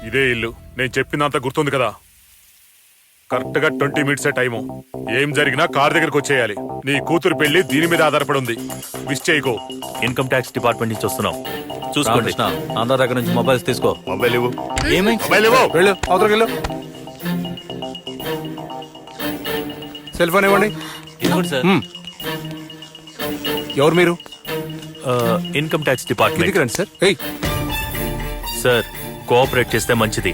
ఇదే ఇల్లు. నేను చెప్పిందంతా గుర్తుంది కదా. కరెక్ట్ గా 20 మినిట్సే టైము. ఏం జరిగినా కార్ దగ్గరకు వచ్చేయాలి. నీ కూతురు పెళ్లి దీని మీద ఆధారపడి ఉంది. మిస్ చేయకో. ఇన్కమ్ ట్యాక్స్ డిపార్ట్మెంట్ నుంచి వస్తున్నాం, చూసుకోండి. అందరి దగ్గర నుంచి మొబైల్స్ తీసుకో. మొబైల్ ఇవ్వు. ఏమైంది? మొబైల్ ఇవ్వు. వెళ్ళు, అవతలకి వెళ్ళు. సెల్ ఫోన్ ఇవ్వండి. ఇదిగోండి సార్. ఎవరు మీరు? Income tax department. ఇంటికి రండి సార్. ఏయ్, సార్ కోఆపరేట్ చేస్తే మంచిది.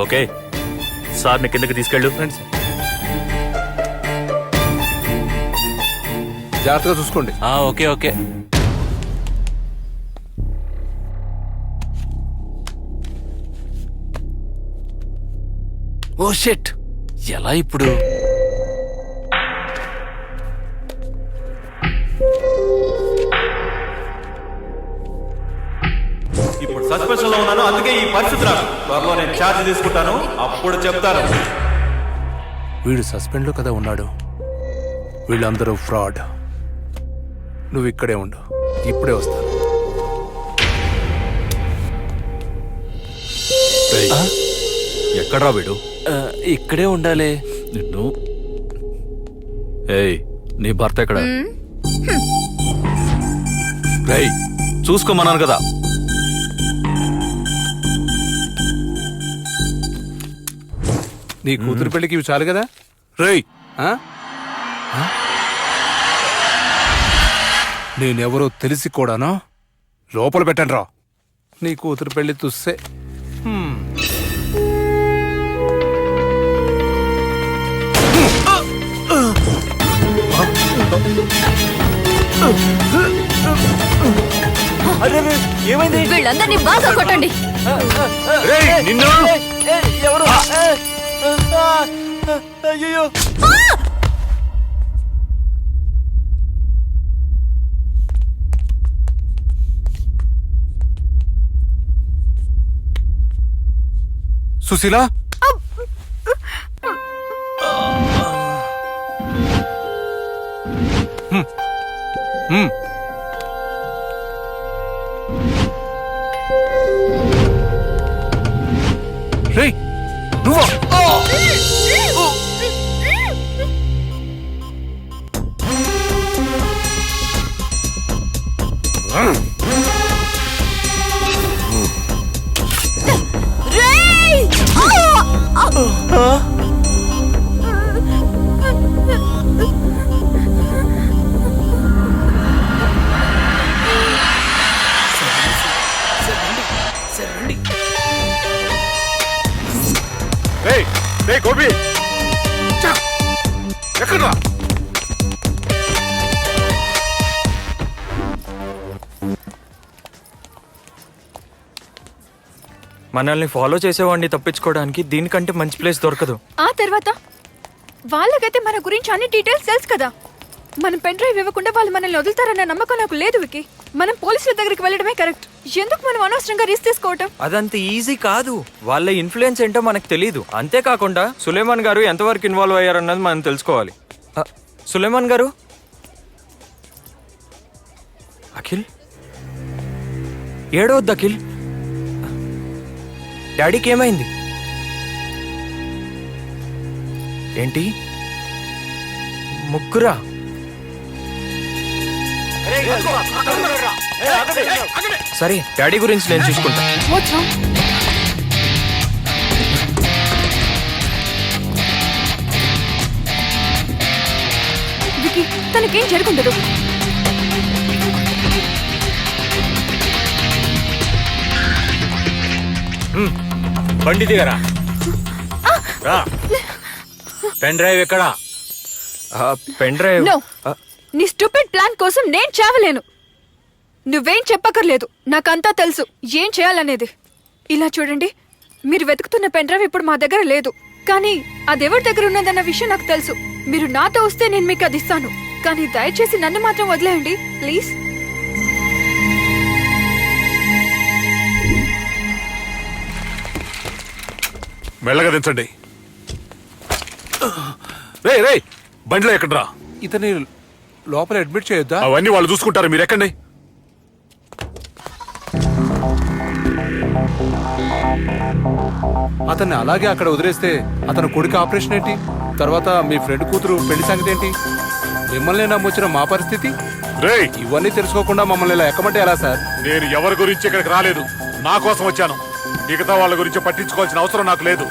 ఓకే సార్ని కిందకి తీసుకెళ్ళు. రండి సార్. జాగ్రత్తగా చూసుకోండి. Okay okay. ఓ షిట్, ఎలా ఇప్పుడు? ఇప్పుడు సస్పెన్షన్ లో ఉన్నాను, అందుకే ఈ పరిస్థితి నాకు. త్వరలో నేను ఛార్జ్ తీసుకుంటాను, అప్పుడు చెప్తాను. వీడు సస్పెండ్ లో కదా ఉన్నాడు. వీళ్ళందరూ ఫ్రాడ్. నువ్వు ఇక్కడే ఉండు, ఇప్పుడే వస్తాను. ఎక్కడ్రా వీడు? ఇక్కడే ఉండాలి. నిన్ను. ఏయ్, నీ భర్త ఎక్కడ? రేయ్, చూసుకోమన్నాను కదా. నీ కూతురు పెళ్లికి ఇవి చాలు కదా. రేయ్, నేనెవరో తెలిసి కూడాను లోపల పెట్టండి రా. నీ కూతురు పెళ్లి తుస్సే. ఏమైంది? వీళ్ళందరినీ బాగా కొట్టండి. ఎవరు? అయ్యో, సుశీల, రేయ్ నువ్వు. గోపి ఎక్కడ? మనల్ని ఫాలో చేసేవాడిని తప్పించుకోవడానికి దీనికంటే మంచి ప్లేస్ దొరకదు. ఆ తర్వాత వాళ్ళకైతే మన గురించి అన్ని డీటెయిల్స్ తెలుసు కదా. మనం పెన్ డ్రైవ్ ఇవ్వకుండా వాళ్ళు మనల్ని వదులుతారన్న నమ్మకం నాకు లేదు వికి. మనం పోలీసుల దగ్గరికి వెళ్ళడమే కరెక్ట్. ఎందుకు మనం అనవసరంగా రిస్క్ తీసుకోవటం? అదంత ఈజీ కాదు. వాళ్ళ ఇన్ఫ్లుయెన్స్ ఏంటో మనకు తెలియదు. అంతేకాకుండా సులేమాన్ గారు ఎంతవరకు ఇన్వాల్వ్ అయ్యారన్నది మనం తెలుసుకోవాలి. సులేమాన్ గారు, అఖిల్ ఏడవద్దు. అఖిల్, డాడీకి ఏమైంది? ఏంటి ముగ్గురా? సరే, డాడీ గురించి నేను చూసుకుంటా. వికి, తనకేం జరుగుండదు. బండి దిగరా. పెన్ డ్రైవ్ ఎక్కడా? Pen drive. నో, నీ స్టూపిడ్ ప్లాన్ కోసం నేను చావలేను. నువ్వేం చెప్పక్కర్లేదు, నాకంతా తెలుసు ఏం చేయాలనేది. ఇలా చూడండి, మీరు వెతుకుతున్న పెన్ డ్రైవ్ ఇప్పుడు మా దగ్గర లేదు. కానీ అదెవరి దగ్గర ఉన్నదన్న విషయం నాకు తెలుసు. మీరు నాతో వస్తే నేను మీకు అది ఇస్తాను. కానీ దయచేసి నన్ను మాత్రం వదిలేయండి ప్లీజ్. మెల్లగా దించండి. రే రే, బండిలో ఎక్కడరా? ఇతని లోపల అడ్మిట్ చేయొద్దా? అవన్నీ వాళ్ళు చూసుకుంటారు, మీరు ఎక్కండి. అతన్ని అలాగే అక్కడ వదిలేస్తే అతని కొడుకు ఆపరేషన్ ఏంటి? తర్వాత మీ ఫ్రెండ్ కూతురు పెళ్లి సంగతి ఏంటి? మిమ్మల్ని నమ్మొచ్చిన మా పరిస్థితి? రేయ్, ఇవన్నీ తెలుసుకోకుండా మమ్మల్ని ఇలా ఎక్కమంటే ఎలా సార్? నేను ఎవరి గురించి ఇక్కడికి రాలేదు, నా కోసం వచ్చాను. మిగతా వాళ్ళ గురించి పట్టించుకోవాల్సిన అవసరం నాకు లేదు.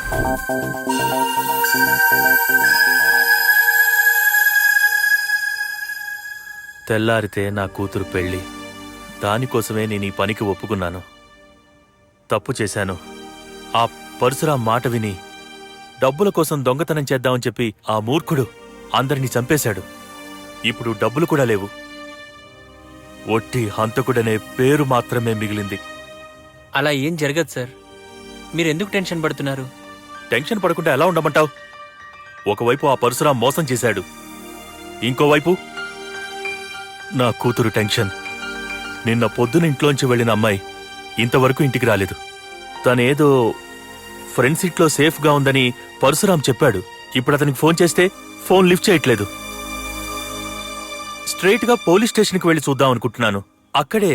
తెల్లారితే నా కూతురు పెళ్లి. దానికోసమే నేను ఈ పనికి ఒప్పుకున్నాను. తప్పు చేశాను. ఆ పరశురాం మాట విని డబ్బుల కోసం దొంగతనం చేద్దామని చెప్పి ఆ మూర్ఖుడు అందరినీ చంపేశాడు. ఇప్పుడు డబ్బులు కూడా లేవు. ఒట్టి హంతకుడనే పేరు మాత్రమే మిగిలింది. అలా ఏం జరగదు సార్. మీరు ఎందుకు టెన్షన్ పడుతున్నారు? టెన్షన్ పడకుండా ఎలా ఉండమంటావు? ఒకవైపు ఆ పరశురాం మోసం చేశాడు, ఇంకోవైపు నా కూతురు టెన్షన్. నిన్న పొద్దున ఇంట్లోంచి వెళ్ళిన అమ్మాయి ఇంతవరకు ఇంటికి రాలేదు. తనేదో ఫ్రెండ్స్ ఇంట్లో సేఫ్గా ఉందని పరశురాం చెప్పాడు. ఇప్పుడు అతనికి ఫోన్ చేస్తే ఫోన్ లిఫ్ట్ చేయట్లేదు. స్ట్రైట్గా పోలీస్ స్టేషన్కి వెళ్ళి చూద్దాం అనుకుంటున్నాను. అక్కడే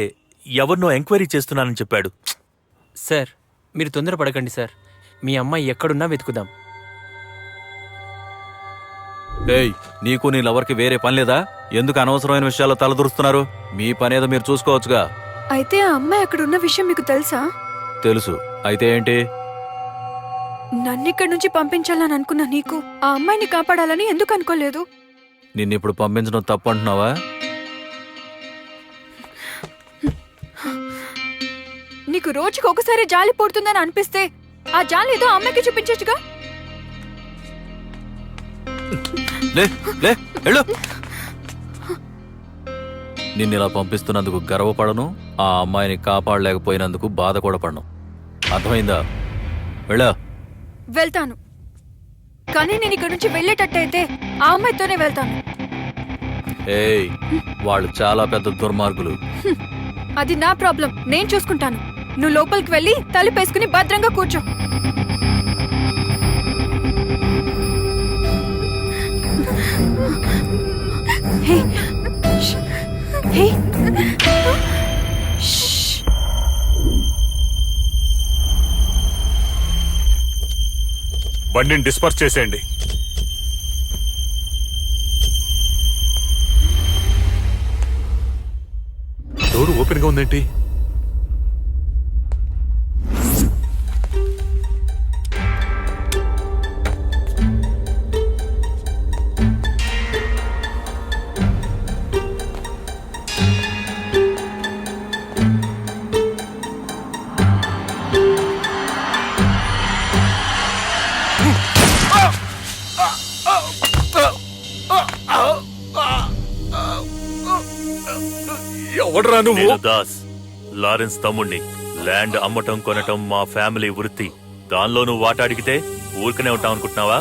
ఎవరినో ఎంక్వైరీ చేస్తున్నానని చెప్పాడు. సార్ మీరు తొందరపడకండి సార్. మీ అమ్మాయి ఎక్కడున్నా వెతుకుదాం. ఏయ్, నీకు నీ లవర్కి వేరే పని లేదా? ఎందుకు అనవసరమైన విషయాల్లో తలదూరుస్తున్నారు? మీ పనేదో మీరు చూసుకోవచ్చుగా. అయితే ఆ అమ్మాయి అక్కడ ఉన్న విషయం మీకు తెలుసా? తెలుసు. అయితే ఏంటి? నన్నిక్కడి నుంచి పంపించాలని అనుకున్న నీకు ఆ అమ్మాయిని కాపాడాలని ఎందుకు అనుకోలేదు? నిన్నిప్పుడు పంపించడం తప్పు అంటున్నావా? నీకు రోజుకి ఒకసారి జాలి పడుతుందని అనిపిస్తే ఆ జాలి ఏదో అమ్మాయికి చూపించచ్చుగా. లే లే వెళ్ళు. నిన్నిలా పంపిస్తున్నందుకు గర్వపడను, ఆ అమ్మాయిని కాపాడలేకపోయినందుకు బాధ కూడా పడను. అర్థమైందా? వెళ్ళా. వెళ్తాను, కానీ నేను ఇక్కడ నుంచి వెళ్ళేటట్టయితే ఆ అమ్మాయితోనే వెళ్తాను. ఏయ్, వాళ్ళు చాలా పెద్ద దుర్మార్గులు. అది నా ప్రాబ్లం, నేను చూసుకుంటాను. నువ్వు లోపలికి వెళ్ళి తలుపేసుకుని భద్రంగా కూర్చో. హే, ష్, హే, ష్. బండిని డిస్పర్స్ చేసేయండి. డోర్ ఓపెన్ గా ఉందేంటి? ఎవడ్రా నువ్వు? నేను దాస్, లారెన్స్ తమ్ముణ్ణి. ల్యాండ్ అమ్మటం కొనటం మా ఫ్యామిలీ వృత్తి. దానిలో నువ్వు వాట అడిగితే ఊరికనే ఉంటావు అనుకుంటున్నావా?